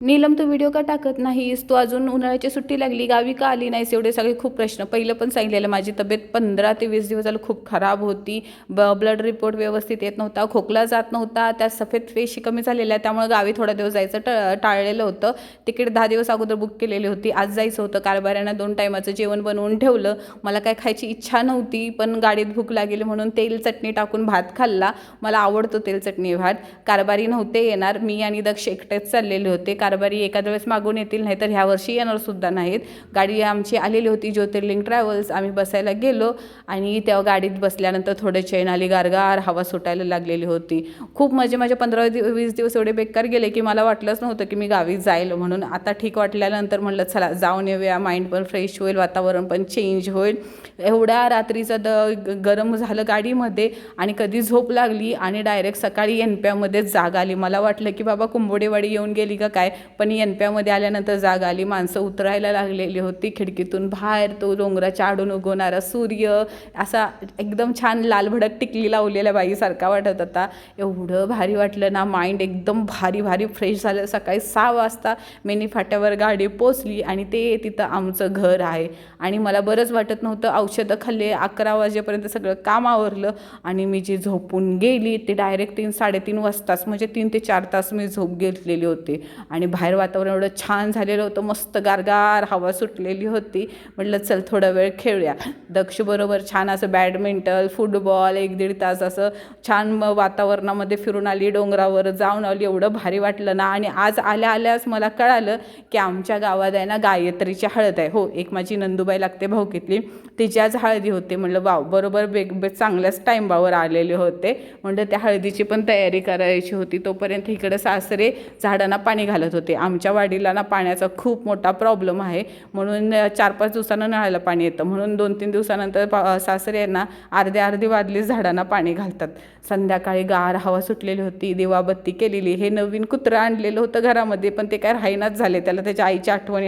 नीलम, तू video का टाकत नाहीस? तू अजून उन्हाळ्याची सुट्टी लागली, गावी का आली नाहीस? एवढे सगळे खूप प्रश्न. पहिलं पण सांगितलेलं, माझी तब्येत 15 ते 20 दिवस झालं खूप खराब होती. ब्लड रिपोर्ट व्यवस्थित येत नव्हता, खोकला जात नव्हता, त्या सफेद पेशी कमी झालेल्या, त्यामुळे गावी थोडा दिवस जायचं टाळलेलं होतं. तिकीट 10 दिवस अगोदर बुक केलेली होती. आज जायचं होतं. कारभाऱ्यांना 2 टायमाचं जेवण बनवून ठेवलं. मला काय खायची इच्छा नव्हती, पण गाडीत भूक लागेल म्हणून तेल चटणी टाकून भात खाल्ला. मला आवडतो तेल चटणी भात. कारभारी नव्हते येणार, मी आणि दक्ष एकटेच चाललेले होते. कारभारी एखाद्या वेळेस मागून येतील, नाही तर ह्या वर्षी येणार सुद्धा नाहीत. गाडी आमची आलेली होती, ज्योतिर्लिंग ट्रॅव्हल्स. आम्ही बसायला गेलो आणि तेव्हा गाडीत बसल्यानंतर थोडं चैन आली, गारगार हवा सुटायला लागलेली होती. खूप माझे 15-20 दिवस एवढे बेकार गेले की मला वाटलंच नव्हतं की मी गावी जाईल म्हणून. आता ठीक वाटल्यानंतर म्हणलं चला जाऊन येऊया, माइंड पण फ्रेश होईल, वातावरण पण चेंज होईल. एवढ्या रात्रीचं गरम झालं गाडीमध्ये आणि कधी झोप लागली आणि डायरेक्ट सकाळी एनप्यामध्ये जाग आली. मला वाटलं की बाबा कुंभोडेवाडी येऊन गेली का काय, पण एनप्यामध्ये आल्यानंतर जाग आली. माणसं उतरायला लागलेली होती. खिडकीतून बाहेर तो डोंगराच्या आडून उगवणारा सूर्य असा एकदम छान लालभडक टिकली लावलेल्या बाईसारखा वाटत होता. एवढं भारी वाटलं ना, माइंड एकदम भारी भारी फ्रेश झालं. सकाळी 6 वाजता मिनी फाट्यावर गाडी पोचली आणि ते तिथं आमचं घर आहे. आणि मला बरंच वाटत नव्हतं. औषधं खाल्ले, 11 वाजेपर्यंत सगळं काम आवरलं आणि मी जी झोपून गेली ते डायरेक्ट 3-3:30 वाजताच, म्हणजे 3 ते 4 तास मी झोप घेतलेली होती. आणि बाहेर वातावरण एवढं छान झालेलं होतं, मस्त गारगार हवा सुटलेली होती. म्हटलं चल थोडा वेळ खेळूया. दक्षबरोबर छान असं बॅडमिंटन, फुटबॉल 1-1.5 तास असं छान वातावरणामध्ये फिरून आली, डोंगरावर जाऊन आली. एवढं भारी वाटलं ना. आणि आज आल्याच मला कळालं की आमच्या गावात आहे ना गायत्रीची हळद आहे. हो, एक माझी नंदुबाई लागते भाऊकीतली, तिची आज हळदी होते. म्हटलं वाव, बरोबर चांगल्याच टाईमबावर आलेले होते. म्हटलं त्या हळदीची पण तयारी करायची होती. तोपर्यंत इकडं सासरे झाडांना पाणी घालत होते. आमच्या वाडीला ना पाण्याचा खूप मोठा प्रॉब्लेम आहे, म्हणून 4-5 दिवसानं नळाला पाणी येतं. म्हणून 2-3 दिवसानंतर सासरे यांना अर्धी वाजली झाडांना पाणी घालतात. संध्याकाळी गार हवा सुटलेली होती, दिवाबत्ती केलेली. हे नवीन कुत्रं आणलेलं होतं घरामध्ये, पण ते काय राहीनाच झाले. त्याला त्याच्या आईची आठवण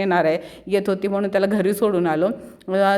येत होती म्हणून त्याला घरी सोडून आलो.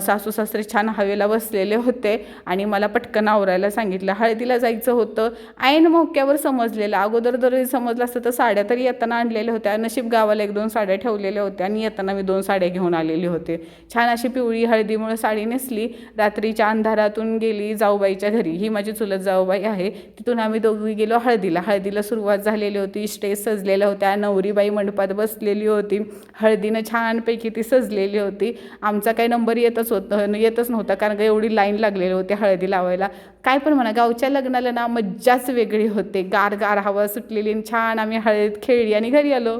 सासू सासरे छान हवेला बसलेले होते आणि मला पटकन आवरायला सांगितलं. हळदीला जायचं होतं. ऐन मोक्यावर समजलेलं. अगोदर जरी समजलं असतं तर साड्या तरी येताना आणलेल्या होत्या. नशीब गावाला 1-2 साड्या ठेवलेल्या होत्या आणि येताना मी 2 साड्या घेऊन आलेली होते. छान अशी पिवळी हळदीमुळे साडी नेसली. रात्रीच्या अंधारातून गेली जाऊबाईच्या घरी. ही माझी चुलत जाऊबाई आहे. तिथून आम्ही दोघी गेलो हळदीला सुरुवात झालेली होती. स्टेज सजलेल्या होत्या. नवरीबाई मंडपात बसलेली होती. हळदीनं छानपैकी ती सजलेली होती. आमचा काही नंबर येतच नव्हता, कारण का एवढी लाईन लागलेली होती हळदी लावायला. काय पण म्हणा, गावच्या लग्नाला ना मज्जाच वेगळी होते. गार हवा सुटलेली, छान आम्ही हळद खेळली आणि घरी आलो.